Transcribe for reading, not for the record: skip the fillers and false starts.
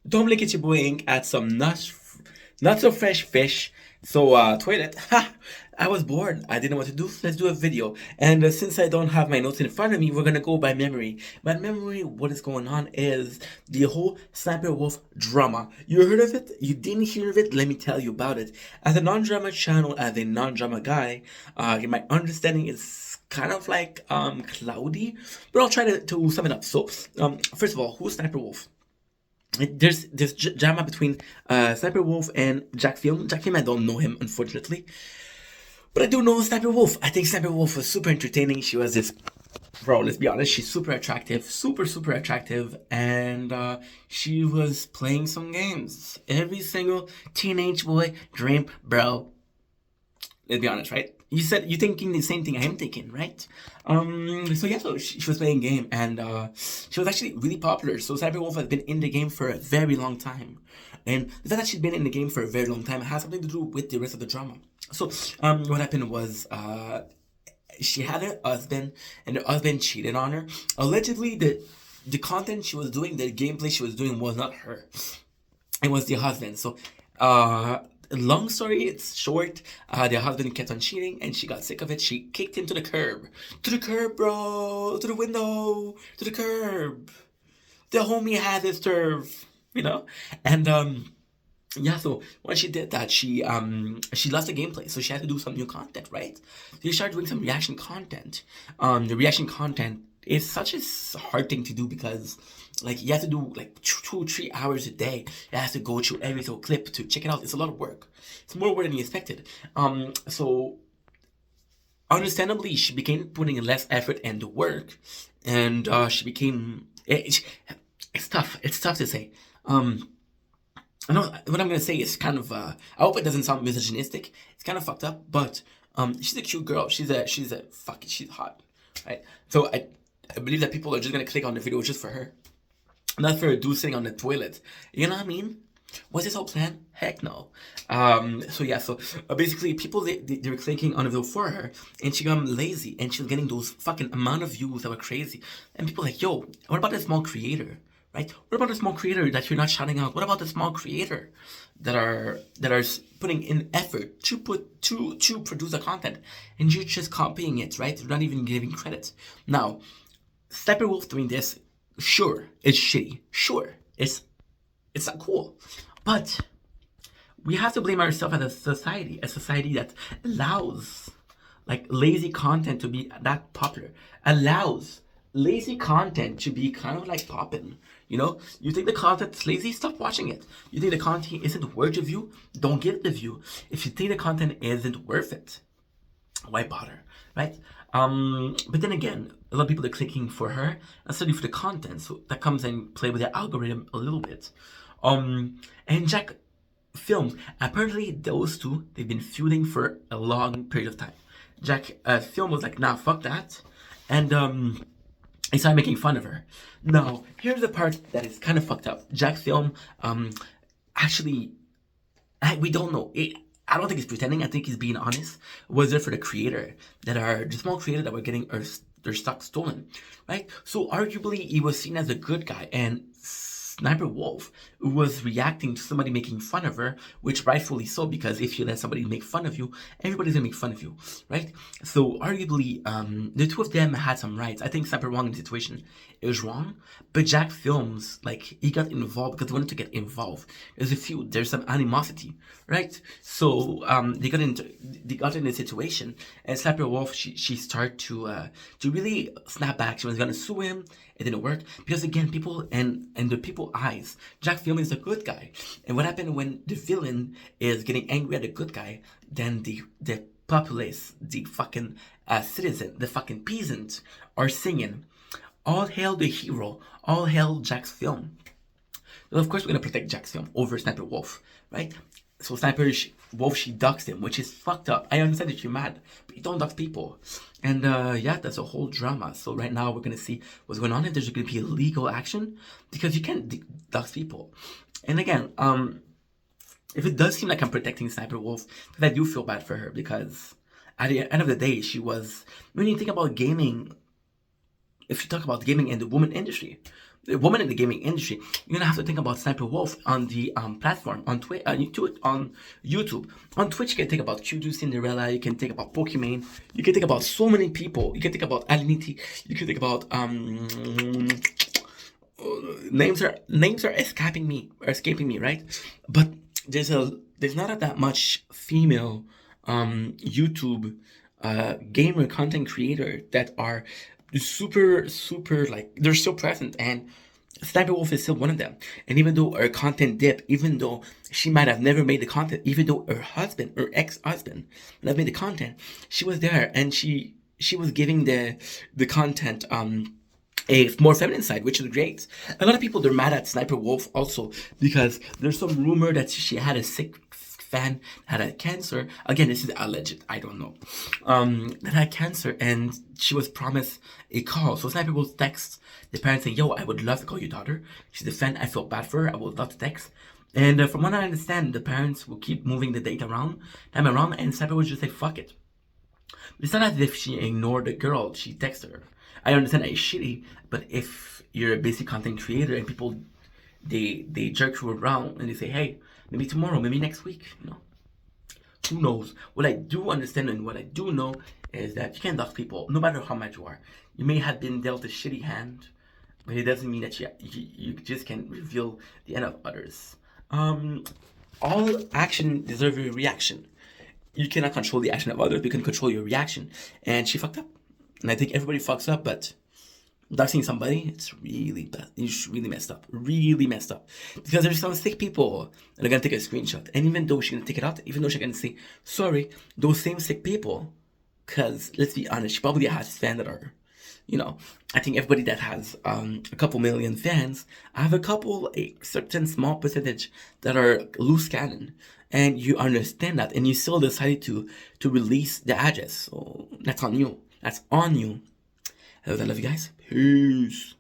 Don't look at your boy Ink at some not so fresh fish. So toilet. Ha! I was bored. I didn't know what to do. Let's do a video. And since I don't have my notes in front of me, we're gonna go by memory. By memory, what is going on is the whole Sniper Wolf drama. You heard of it? You didn't hear of it? Let me tell you about it. As a non-drama channel, as a non-drama guy, my understanding is kind of like cloudy, but I'll try to sum it up. So, first of all, who's Sniper Wolf? There's drama between Sniper Wolf and Jack Film. Jack Film, I don't know him unfortunately, but I do know Sniper Wolf. I think Sniper Wolf was super entertaining. She was this bro. Let's be honest, she's super attractive, super attractive, and she was playing some games. Every single teenage boy dream, bro. Let's be honest, right? You said you're thinking the same thing I am thinking, right? So yeah, so she was playing a game, and she was actually really popular. So Cyberwolf has been in the game for a very long time, and the fact that she's been in the game for a very long time has something to do with the rest of the drama. So what happened was she had a husband, and her husband cheated on her. Allegedly, the content she was doing, the gameplay she was doing, was not her. It was the husband. So, long story, it's short. The husband kept on cheating, and she got sick of it. She kicked him to the curb, bro, to the window, to the curb. The homie had his turf, you know, and yeah. So when she did that, she lost the gameplay, so she had to do some new content, right? So she started doing some reaction content. The reaction content is such a hard thing to do because like you have to do like 2 3 hours a day. You have to go through every single clip to check it out. It's a lot of work. It's more work than you expected. So understandably, she began putting in less effort and work, and she became. It's tough. It's tough to say. I know what I'm gonna say is kind of. I hope it doesn't sound misogynistic. It's kind of fucked up, but she's a cute girl. She's a fucking she's hot, right? So I believe that people are just gonna click on the video just for her, not for a dude sitting on the toilet. You know what I mean? Was this all planned? Heck no. So yeah, so basically people they were clicking on a video for her, and she got lazy, and she was getting those fucking amount of views that were crazy. And people like, yo, what about a small creator? Right? What about a small creator that you're not shouting out? What about the small creator that are putting in effort to produce the content, and you're just copying it, right? You're not even giving credit. Now, Steppenwolf doing this, sure, it's shitty. Sure, it's not cool. But we have to blame ourselves as a society that allows like lazy content to be that popular, allows lazy content to be kind of like popping. You know, you think the content's lazy, stop watching it. You think the content isn't worth the view, don't give the view. If you think the content isn't worth it, why bother, right? But then again, a lot of people are clicking for her instead of for the content, so that comes and play with the algorithm a little bit. And Jack Films, apparently those two they've been feuding for a long period of time. Jack Film was like, nah, fuck that, and he started making fun of her. Now, here's the part that is kind of fucked up. Jack Film, actually we don't know. I don't think he's pretending. I think he's being honest. Was it for the creator that are the small creator that were getting their stock stolen, right? So arguably he was seen as a good guy, and Sniper Wolf was reacting to somebody making fun of her, which rightfully so, because if you let somebody make fun of you, everybody's gonna make fun of you, right? So arguably, the two of them had some rights. I think Sniper wrong in the situation. It was wrong, but Jack Films, like, he got involved because he wanted to get involved. There's a feud. There's some animosity, right? So they got in a situation, and Sniper Wolf she started to really snap back. She was gonna sue him. It didn't work because again, people and the people eyes, Jack Film is a good guy, and what happened when the villain is getting angry at the good guy? Then the populace, the fucking citizen, the fucking peasant are singing, "All hail the hero! All hail Jack's Film!" Well, of course, we're gonna protect Jack's Film over Sniper Wolf, right? So Wolf, she ducks him, which is fucked up. I understand that you're mad, but you don't duck people. And yeah, that's a whole drama. So right now we're gonna see what's going on, and there's gonna be a legal action because you can't duck people. And again, if it does seem like I'm protecting Sniper Wolf, then I do feel bad for her because at the end of the day, she was. When you think about gaming, if you talk about gaming and the woman industry, a woman in the gaming industry, you're gonna have to think about Sniper Wolf on the platform on Twitch, on YouTube, on Twitch. You can think about QQ Cinderella. You can think about Pokemon. You can think about so many people. You can think about Alinity. You can think about names are escaping me, right? But there's not that much female YouTube gamer content creator that are super like they're still present, and Sniper Wolf is still one of them. And even though her content dipped, even though she might have never made the content, even though her ex-husband never made the content, she was there, and she was giving the content a more feminine side, which is great. A lot of people, they're mad at Sniper Wolf also because there's some rumor that she had a sick fan, had a cancer. Again, this is alleged, I don't know. That had cancer, and she was promised a call. So Sniper Wolf texts the parents saying, yo, I would love to call your daughter. She's a fan, I feel bad for her, I would love to text. And from what I understand, the parents will keep moving the date time around, and Sniper would just say, fuck it. It's not as if she ignored the girl, she texted her. I understand that it's shitty, but if you're a basic content creator and people, they jerk you around and they say, hey, maybe tomorrow, maybe next week, who knows? What I do understand and what I do know is that you can't dox people, no matter how much you are. You may have been dealt a shitty hand, but it doesn't mean that you just can't reveal the end of others. All action deserves a reaction. You cannot control the action of others, but you can control your reaction. And she fucked up. And I think everybody fucks up, but doxing somebody, it's really bad. It's really messed up. Really messed up. Because there's some sick people that are going to take a screenshot. And even though she's going to take it out, even though she's going to say, sorry, those same sick people, because let's be honest, she probably has fans that are, I think everybody that has a couple million fans, I have a certain small percentage that are loose cannon. And you understand that, and you still decided to release the address. So that's on you. That's on you. I love you guys. Peace.